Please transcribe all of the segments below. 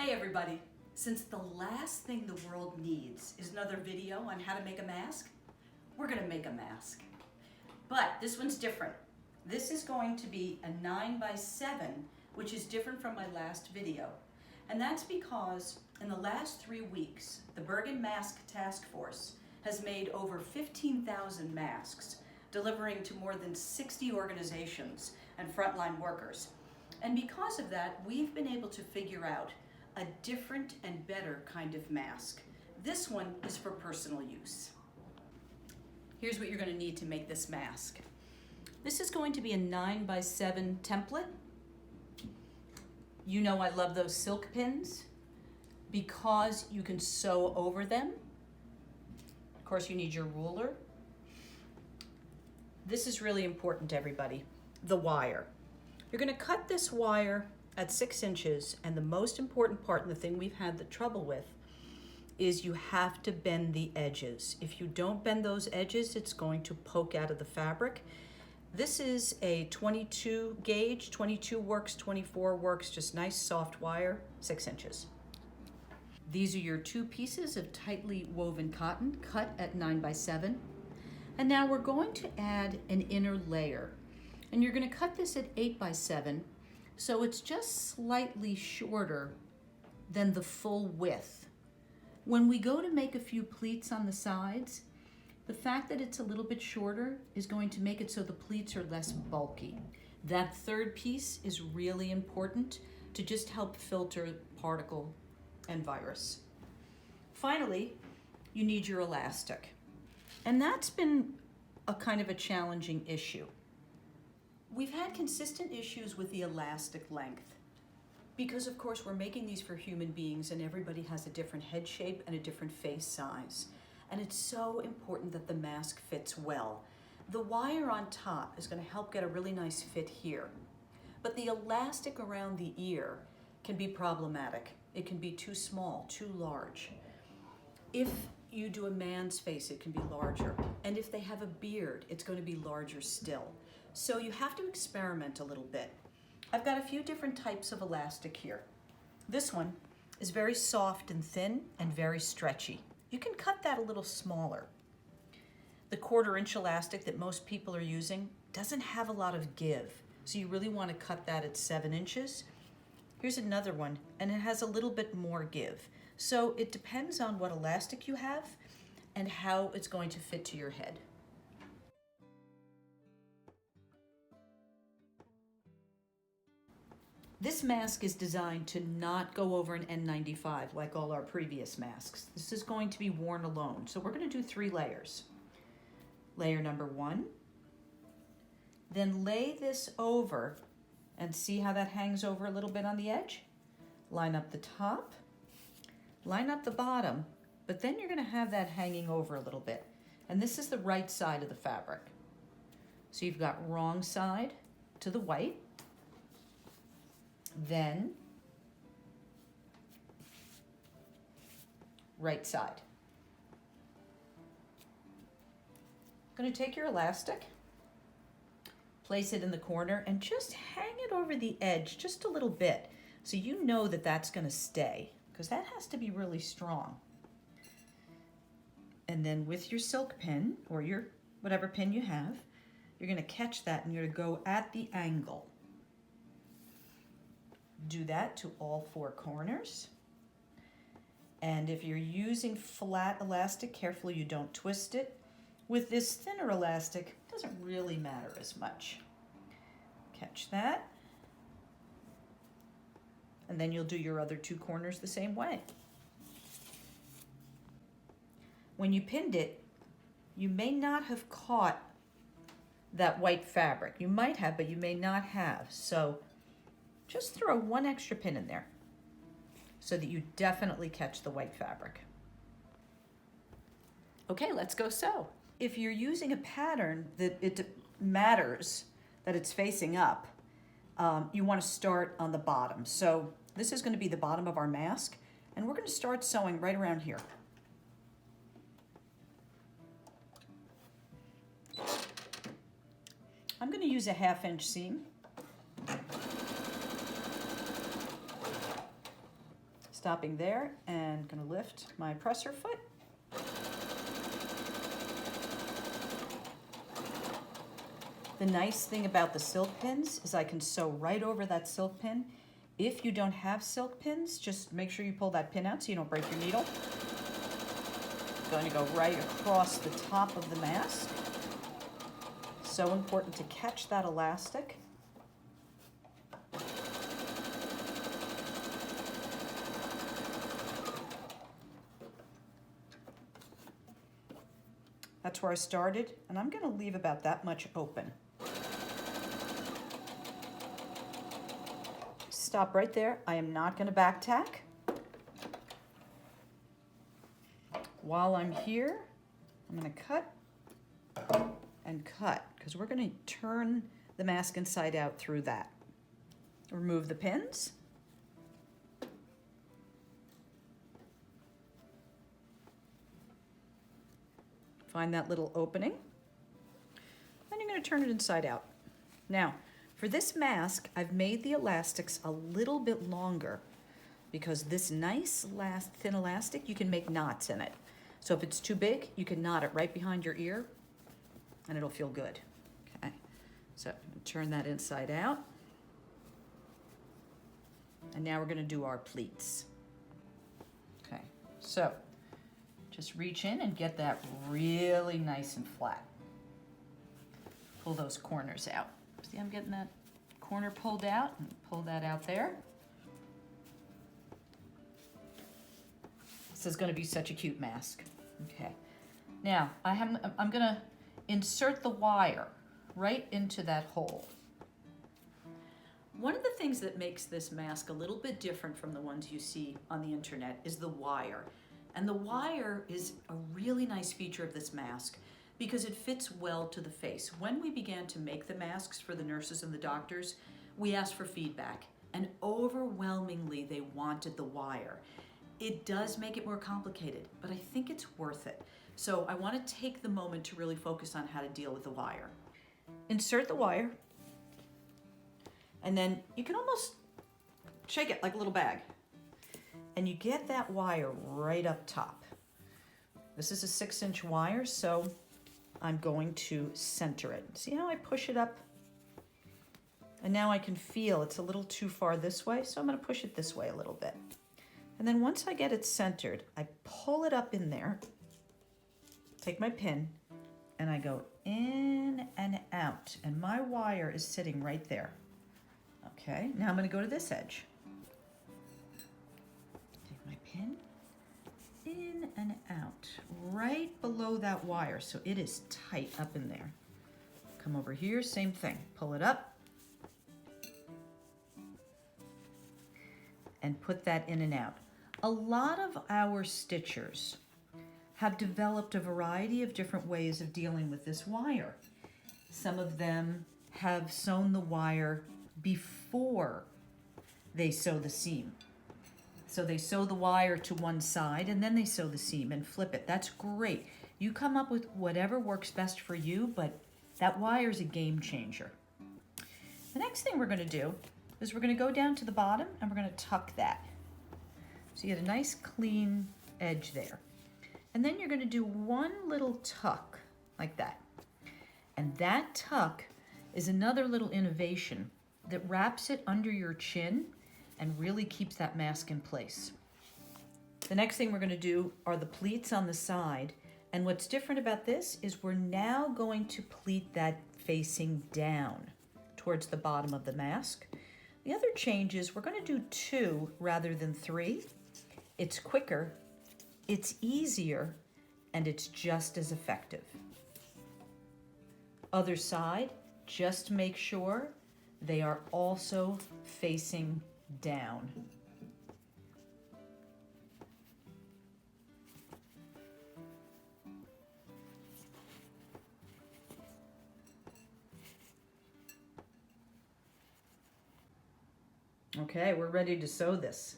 Hey everybody, since the last thing the world needs is another video on how to make a mask, we're gonna make a mask. But this one's different. This is going to be a 9x7, which is different from my last video. And that's because in the last 3 weeks, the Bergen Mask Task Force has made over 15,000 masks, delivering to more than 60 organizations and frontline workers. And because of that, we've been able to figure out a different and better kind of mask. This one is for personal use. Here's what you're going to need to make this mask. This is going to be a 9x7 template. You know I love those silk pins because you can sew over them. Of course, you need your ruler. This is really important, everybody. The wire. You're going to cut this wire at 6 inches, and the most important part, and the thing we've had the trouble with, is you have to bend the edges. If you don't bend those edges, it's going to poke out of the fabric. This is a 22 gauge, 22 works, 24 works, just nice soft wire, 6 inches. These are your 2 pieces of tightly woven cotton cut at 9x7. And now we're going to add an inner layer. And you're going to cut this at 8x7, so it's just slightly shorter than the full width. When we go to make a few pleats on the sides, the fact that it's a little bit shorter is going to make it so the pleats are less bulky. That 3rd piece is really important to just help filter particle and virus. Finally, you need your elastic. And that's been a kind of a challenging issue. We've had consistent issues with the elastic length because, of course, we're making these for human beings and everybody has a different head shape and a different face size. And it's so important that the mask fits well. The wire on top is going to help get a really nice fit here. But the elastic around the ear can be problematic. It can be too small, too large. If you do a man's face, it can be larger. And if they have a beard, it's going to be larger still. So you have to experiment a little bit. I've got a few different types of elastic here. This one is very soft and thin and very stretchy. You can cut that a little smaller. The 1/4 inch elastic that most people are using doesn't have a lot of give, so you really want to cut that at 7 inches. Here's another one, and it has a little bit more give. So it depends on what elastic you have and how it's going to fit to your head. This mask is designed to not go over an N95 like all our previous masks. This is going to be worn alone. So we're going to do 3 layers. Layer number 1. Then lay this over and see how that hangs over a little bit on the edge. Line up the top, line up the bottom, but then you're going to have that hanging over a little bit. And this is the right side of the fabric. So you've got wrong side to the white. Then right side. Going to take your elastic, place it in the corner, and just hang it over the edge just a little bit so you know that that's going to stay, because that has to be really strong. And then with your silk pin, or your whatever pin you have, you're going to catch that and you're going to go at the angle. Do that to all 4 corners. And if you're using flat elastic, careful you don't twist it. With this thinner elastic, it doesn't really matter as much. Catch that. And then you'll do your other 2 corners the same way. When you pinned it, you may not have caught that white fabric. You might have, but you may not have. So just throw 1 extra pin in there so that you definitely catch the white fabric. Okay, let's go sew. If you're using a pattern that it matters that it's facing up, you want to start on the bottom. So this is going to be the bottom of our mask, and we're going to start sewing right around here. I'm going to use a 1/2 inch seam. Stopping there and gonna lift my presser foot. The nice thing about the silk pins is I can sew right over that silk pin. If you don't have silk pins, just make sure you pull that pin out so you don't break your needle. Going to go right across the top of the mask. So important to catch that elastic. That's where I started, and I'm going to leave about that much open. Stop right there. I am not going to back tack. While I'm here, I'm going to cut and cut, because we're going to turn the mask inside out through that. Remove the pins. Find that little opening. Then you're going to turn it inside out. Now, for this mask, I've made the elastics a little bit longer because this nice thin elastic, you can make knots in it. So if it's too big, you can knot it right behind your ear and it'll feel good. Okay, so turn that inside out. And now we're going to do our pleats. Okay, so just reach in and get that really nice and flat. Pull those corners out. See, I'm getting that corner pulled out, and pull that out there. This is going to be such a cute mask. Okay. Now, I'm going to insert the wire right into that hole. One of the things that makes this mask a little bit different from the ones you see on the internet is the wire. And the wire is a really nice feature of this mask because it fits well to the face. When we began to make the masks for the nurses and the doctors, we asked for feedback, and overwhelmingly they wanted the wire. It does make it more complicated, but I think it's worth it. So I want to take the moment to really focus on how to deal with the wire. Insert the wire, and then you can almost shake it like a little bag. And you get that wire right up top. This is a 6-inch wire, so I'm going to center it. See how I push it up? And now I can feel it's a little too far this way, so I'm going to push it this way a little bit. And then once I get it centered, I pull it up in there, take my pin, and I go in and out. And my wire is sitting right there. Okay, now I'm going to go to this edge. Pin in and out right below that wire, so it is tight up in there. Come over here, same thing, pull it up and put that in and out. A lot of our stitchers have developed a variety of different ways of dealing with this wire. Some of them have sewn the wire before they sew the seam. So they sew the wire to one side and then they sew the seam and flip it. That's great. You come up with whatever works best for you, but that wire is a game changer. The next thing we're going to do is we're going to go down to the bottom and we're going to tuck that. So you get a nice clean edge there. And then you're going to do one little tuck like that. And that tuck is another little innovation that wraps it under your chin and really keeps that mask in place. The next thing we're going to do are the pleats on the side. And what's different about this is we're now going to pleat that facing down towards the bottom of the mask. The other change is we're going to do 2 rather than 3. It's quicker, it's easier, and it's just as effective. Other side, just make sure they are also facing down. Okay, we're ready to sew this.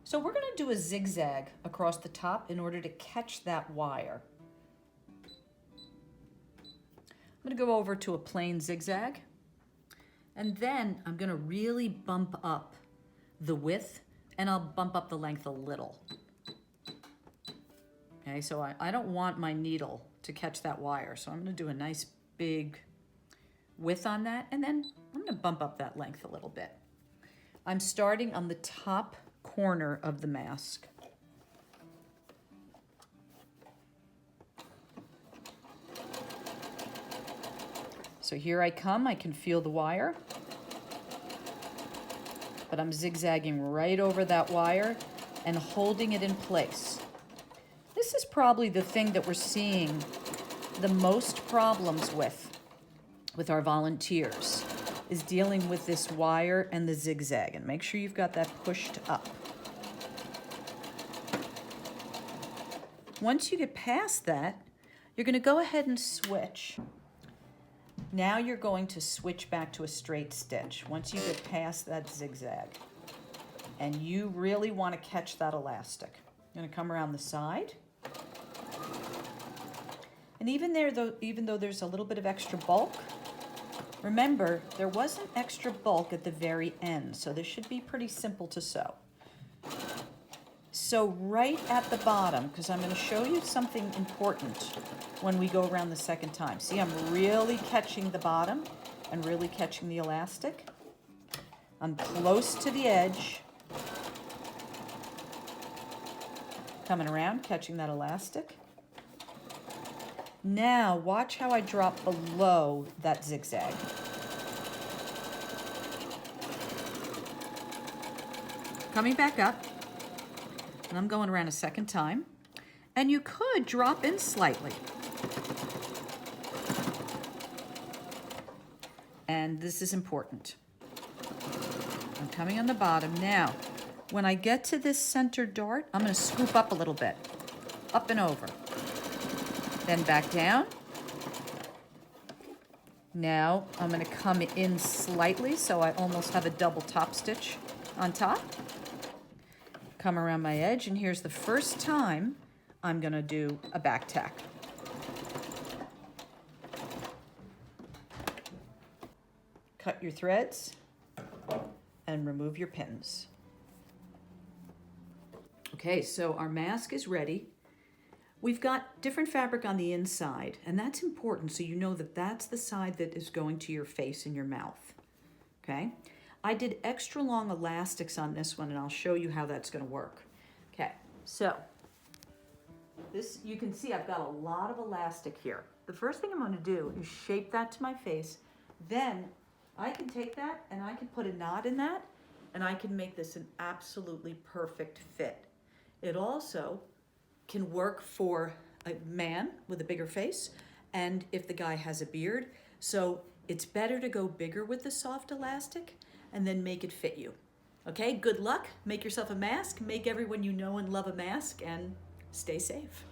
So we're going to do a zigzag across the top in order to catch that wire. I'm going to go over to a plain zigzag, and then I'm going to really bump up the width and I'll bump up the length a little. Okay, so I don't want my needle to catch that wire, so I'm gonna do a nice big width on that, and then I'm gonna bump up that length a little bit. I'm starting on the top corner of the mask. So here I come, I can feel the wire, but I'm zigzagging right over that wire and holding it in place. This is probably the thing that we're seeing the most problems with our volunteers, is dealing with this wire and the zigzag. And make sure you've got that pushed up. Once you get past that, you're going to go ahead and switch. Now you're going to switch back to a straight stitch once you get past that zigzag. And you really want to catch that elastic. You're going to come around the side. And even though there's a little bit of extra bulk, remember, there wasn't extra bulk at the very end, so this should be pretty simple to sew. So right at the bottom, because I'm going to show you something important when we go around the second time. See, I'm really catching the bottom and really catching the elastic. I'm close to the edge. Coming around, catching that elastic. Now, watch how I drop below that zigzag. Coming back up, and I'm going around a second time. And you could drop in slightly. And this is important. I'm coming on the bottom. Now, when I get to this center dart, I'm going to scoop up a little bit, up and over. Then back down. Now I'm going to come in slightly so I almost have a double top stitch on top. Come around my edge, and here's the first time I'm going to do a back tack. Cut your threads and remove your pins. Okay, so our mask is ready. We've got different fabric on the inside, and that's important so you know that that's the side that is going to your face and your mouth, okay? I did extra long elastics on this one, and I'll show you how that's gonna work. Okay, so this, you can see I've got a lot of elastic here. The first thing I'm gonna do is shape that to my face. Then I can take that and I can put a knot in that, and I can make this an absolutely perfect fit. It also can work for a man with a bigger face, and if the guy has a beard. So it's better to go bigger with the soft elastic and then make it fit you. Okay, good luck. Make yourself a mask. Make everyone you know and love a mask, and stay safe.